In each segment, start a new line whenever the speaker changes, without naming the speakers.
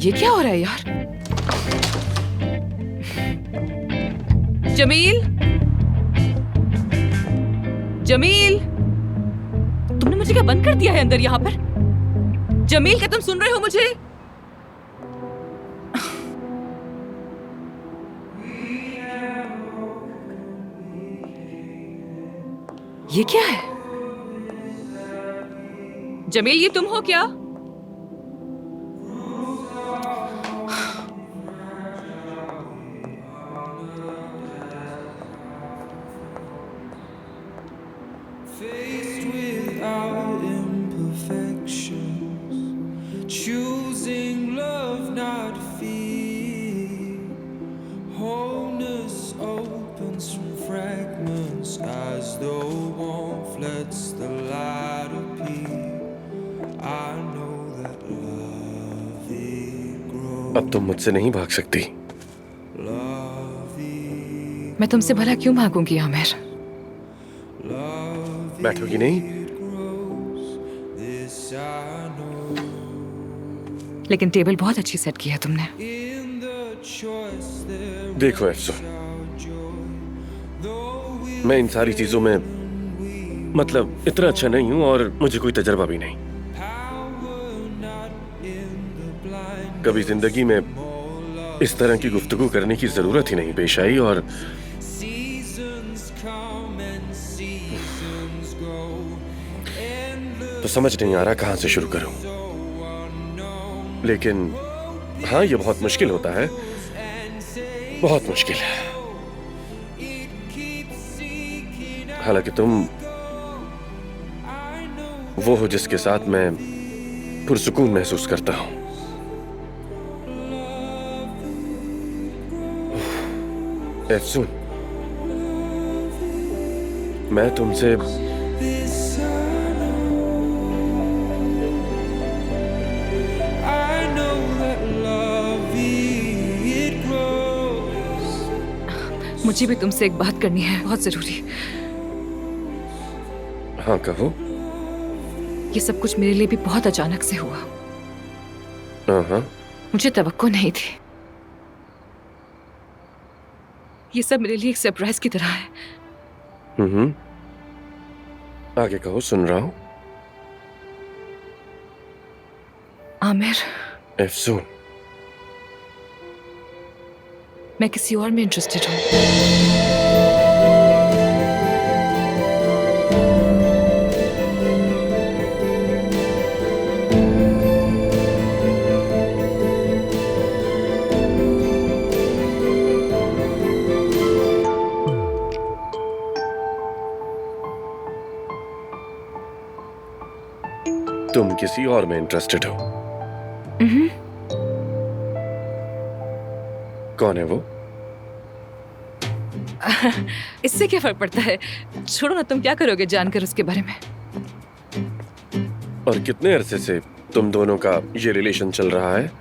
ये क्या हो रहा है यार? जमील, जमील, तुमने मुझे क्या बंद कर दिया है अंदर यहाँ पर? जमील, क्या तुम सुन रहे हो मुझे? ये क्या है? जमील, ये तुम हो क्या?
Faced with our imperfections, choosing love, not fear. Wholeness opens from fragments as though warmth lets the light appear. I know that love it grows.
अब तुम मुझसे नहीं भाग सकती।
Love it,
मैं तुमसे भला क्यों भागूंगी आमिर?
love
बैठोगी नहीं?
it grows. This I know.
लेकिन टेबल बहुत अच्छी सेट की है तुमने।
In the choice there
देखो अफसोस,
is joy. Though we
मैं इन सारी चीजों में मतलब इतना अच्छा नहीं हूँ और मुझे कोई तजर्बा भी नहीं।
power not in the blind.
कभी जिंदगी में इस तरह की गुफ्तगू करने की जरूरत ही नहीं पेश आई और
Seasons come and seasons go. Endless
तो समझ नहीं आ रहा कहाँ से शुरू करूँ।
so unknown.
लेकिन हाँ, ये बहुत मुश्किल होता है,
And say
बहुत मुश्किल।
it keeps seeking out.
हालांकि तुम
I know
वो हो जिसके साथ मैं पुरसुकून महसूस करता हूँ। अफसून, मैं तुमसे
this I know that love it grows.
मुझे भी तुमसे एक बात करनी है, बहुत जरूरी।
हाँ कहो।
ये सब कुछ मेरे लिए भी बहुत अचानक से हुआ।
हाँ,
मुझे तवक्को नहीं थी। ये सब मेरे लिए एक सरप्राइज की तरह है।
आगे कहो, सुन रहा हूँ।
आमिर,
अफसून,
मैं किसी और में इंटरेस्टेड हूँ।
तुम किसी और में इंटरेस्टेड हो। कौन है वो?
इससे क्या फर्क पड़ता है? छोड़ो ना, तुम क्या करोगे जानकर उसके बारे में?
और कितने अरसे से तुम दोनों का ये रिलेशन चल रहा है?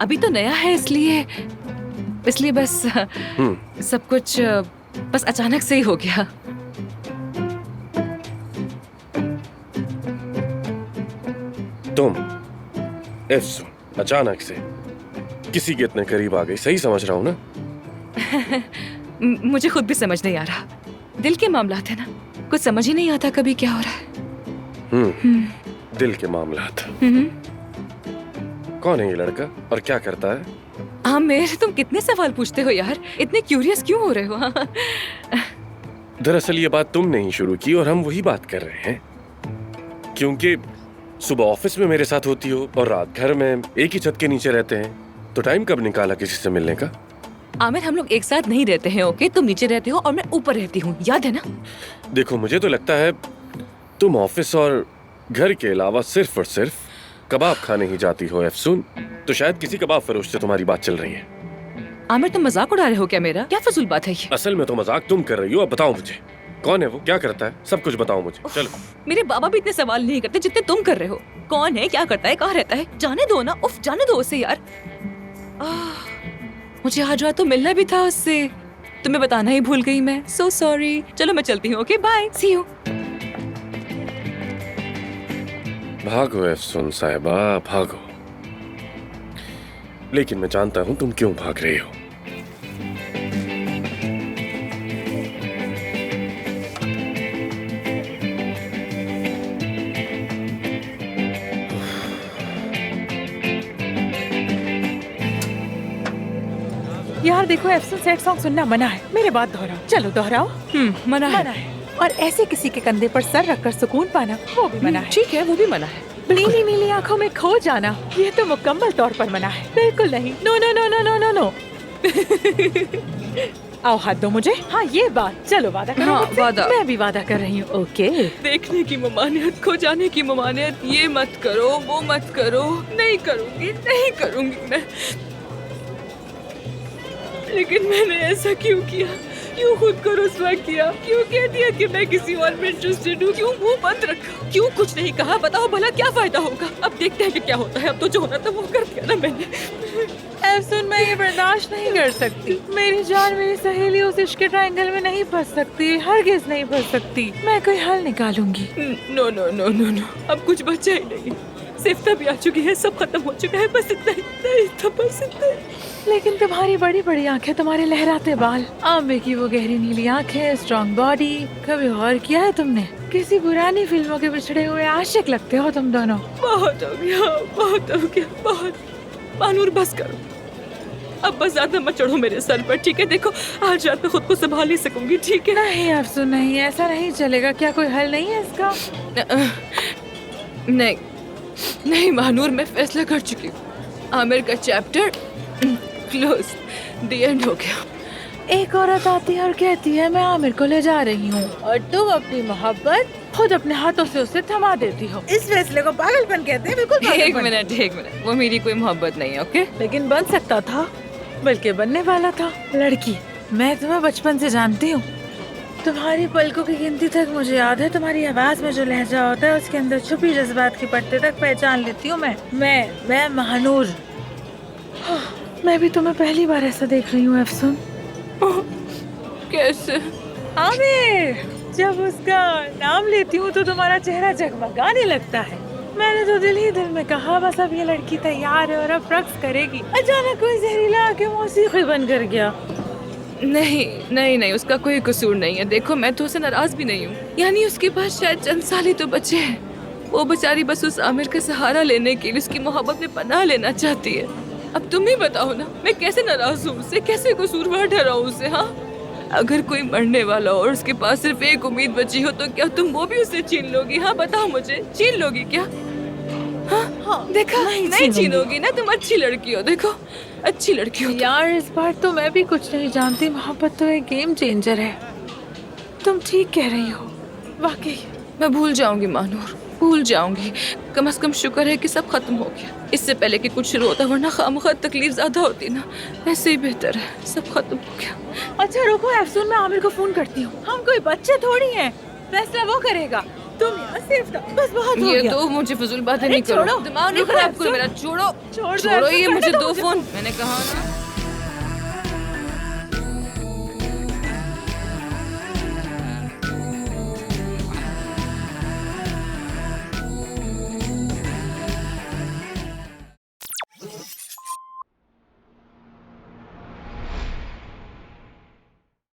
अभी तो नया है, इसलिए बस सब कुछ बस अचानक से ही हो गया।
तुम अफसून अचानक से किसी के इतने करीब आ गई, सही समझ रहा हूँ ना?
मुझे खुद भी समझ नहीं आ रहा। दिल के मामलात है ना, कुछ समझ ही नहीं आता कभी क्या हो रहा है।
दिल के मामलात। कौन है ये लड़का और क्या करता है?
आमिर, तुम कितने सवाल पूछते हो यार, इतने क्यूरियस क्यों हो रहे हो?
दरअसल ये बात तुमने ही शुरू की और हम वही बात कर रहे हैं, क्योंकि सुबह ऑफिस में मेरे साथ होती हो और रात घर में एक ही छत के नीचे रहते हैं, तो टाइम कब निकाला किसी से मिलने का?
आमिर, हम लोग एक साथ नहीं रहते हैं, ओके? तुम नीचे रहते हो और मैं ऊपर रहती हूँ, याद है ना?
देखो, मुझे तो लगता है तुम ऑफिस और घर के अलावा सिर्फ और सिर्फ कबाब खाने ही जाती हो अफसून, तो शायद किसी कबाब फरोश से तुम्हारी बात चल रही है।
आमिर, तुम मजाक उड़ा रहे हो क्या मेरा? क्या फजूल बात है ये?
असल में तो मजाक तुम कर रही हो। अब बताओ मुझे, कौन है वो, क्या करता है, सब कुछ बताओ मुझे। चलो।
मेरे बाबा भी इतने सवाल नहीं करते जितने तुम कर रहे हो। कौन है, क्या करता है, कहाँ रहता है? जाने दो ना, उफ, जाने दो उसे यार। मुझे आज रात तो मिलना भी था उससे, तुम्हें बताना ही भूल गई मैं। So sorry. चलो मैं चलती हूँ, ओके, बाय, सी यू।
भागो अफसून साहिबा, भागो। लेकिन मैं जानता हूं तुम क्यों भाग रही हो।
यार देखो, एफसन सैड सॉन्ग सुनना मना है। मेरे बात दोहराओ, चलो दोहराओ।
मना है।
मना है। और ऐसे किसी के कंधे पर सर रखकर सुकून पाना, वो भी मना है।
ठीक है, वो भी मना है।
नीली नीली आंखों में खो जाना, ये तो मुकम्मल तौर पर मना है। बिल्कुल नहीं। No no no no no no no. आओ हाथ दो मुझे। हाँ ये बात, चलो वादा करो
हाँ,
मुझसे।
वादा।
मैं भी वादा कर रही हूँ। ओके।
देखने की ममानियत, खो जाने की ममानियत, ये मत करो, वो मत करो। नहीं करूंगी, नहीं करूंगी मैं। लेकिन मैंने ऐसा क्यों किया? क्यों खुद को रुस्वा किया? क्यों कह दिया कि मैं किसी और में इंटरेस्टेड हूँ? क्यों मुंह बंद रखा? क्यों कुछ नहीं कहा? बताओ भला क्या फायदा होगा? अब देखते हैं कि क्या होता है। अब तो जो होना था वो कर दिया ना मैंने।
एफसन, मैं ये बर्दाश्त नहीं कर सकती। मेरी जान, मेरी सहेली उस इश्क के ट्रायंगल में नहीं फंस सकती, हरगिज नहीं फंस सकती। मैं कोई हल निकालूंगी।
No no no no no, अब कुछ बचा ही नहीं। सिफ्ता भी आ चुकी है, सब खत्म हो चुका है। बस इतना ही, नहीं था, बस इतना ही।
लेकिन तुम्हारी बड़ी बड़ी आंखें, तुम्हारे लहराते बाल, आंबे की वो गहरी नीली आंखें, स्ट्रॉन्ग बॉडी, कभी गौर किया है तुमने? किसी पुरानी फिल्मों के बिछड़े हुए आशिक लगते हो तुम दोनों।
बहुत हो गया, बहुत हो गया, बहुत। मानूर बस करो, अब बस ज्यादा मत चढ़ो मेरे सर पर, ठीक है? देखो आज रात में खुद को संभाल ही सकूंगी, ठीक है?
नहीं अफसुन, नहीं, ऐसा नहीं चलेगा। क्या कोई हल नहीं है इसका?
नहीं नहीं मानूर, मैं फैसला कर चुकी हूँ। आमिर का चैप्टर क्लोज, द एंड हो गया।
एक औरत आती है और कहती है मैं आमिर को ले जा रही हूँ, और तुम अपनी मोहब्बत खुद अपने हाथों से उसे थमा देती हो। इस फैसले को पागलपन कहते हैं। बिल्कुल
एक
पागलपन।
मिनट, वो मेरी कोई मोहब्बत नहीं है, ओके?
लेकिन बन सकता था, बल्कि बनने वाला था। लड़की, मैं तुम्हें बचपन से जानती हूँ। तुम्हारी पलकों की गिनती तक मुझे याद है। तुम्हारी आवाज में जो लहजा होता है, उसके अंदर छुपी जज्बात की पट्टे तक पहचान लेती हूँ मैं महानूर। मैं भी तुम्हें पहली बार ऐसा देख रही हूँ अफसून।
कैसे?
आमिर, जब उसका नाम लेती हूँ तो तुम्हारा चेहरा जगमगाने लगता है। मैंने तो दिल ही दिल में कहा बस अब ये लड़की तैयार है और अब रक्स करेगी। अचानक कोई जहरीला आके मौसीकी बन कर गया।
नहीं नहीं नहीं, उसका कोई कसूर नहीं है। देखो मैं तो उसे नाराज भी नहीं हूँ। यानी उसके पास शायद चंद साल ही तो बचे हैं। वो बेचारी बस उस आमिर का सहारा लेने के लिए उसकी मोहब्बत में पनाह लेना चाहती है। अब तुम ही बताओ ना, मैं कैसे नाराज हूँ उससे, कैसे कसूरवार ठहराऊं उसे? हाँ, अगर कोई मरने वाला हो और उसके पास सिर्फ एक उम्मीद बची हो तो क्या तुम वो भी उससे छीन लोगी? हाँ बताओ मुझे, छीन लोगी क्या? हाँ, देखा, नहीं छीनोगी ना, तुम अच्छी लड़की हो। देखो अच्छी लड़की हो
यार इस बार तो मैं भी कुछ नहीं जानती। मोहब्बत तो एक गेम चेंजर है। तुम ठीक कह रही हो, वाकई।
मैं भूल जाऊंगी मानूर, भूल जाऊंगी। कम से कम शुक्र है कि सब खत्म हो गया, इससे पहले कि कुछ शुरू होता, वरना खामखा तकलीफ ज्यादा होती ना। ऐसे ही बेहतर है, सब खत्म हो गया।
अच्छा रुको अफसून, मैं आमिर को फोन करती हूँ। हम कोई बच्चे थोड़ी हैं, फैसला वो करेगा। तुम यहाँ सिर्फ बस बहुत हो
ये
गया।
तो मुझे फजूल बातें
अरे
नहीं करो,
छोड़ो,
दिमाग नहीं
रुको
खराब
अफसून।
करो मेरा। छोड़ो
छोड़ दो
छोड़ो,
अफसून,
ये
करने
मुझे
दो
दो
मुझे
फोन, मैंने कहा ना।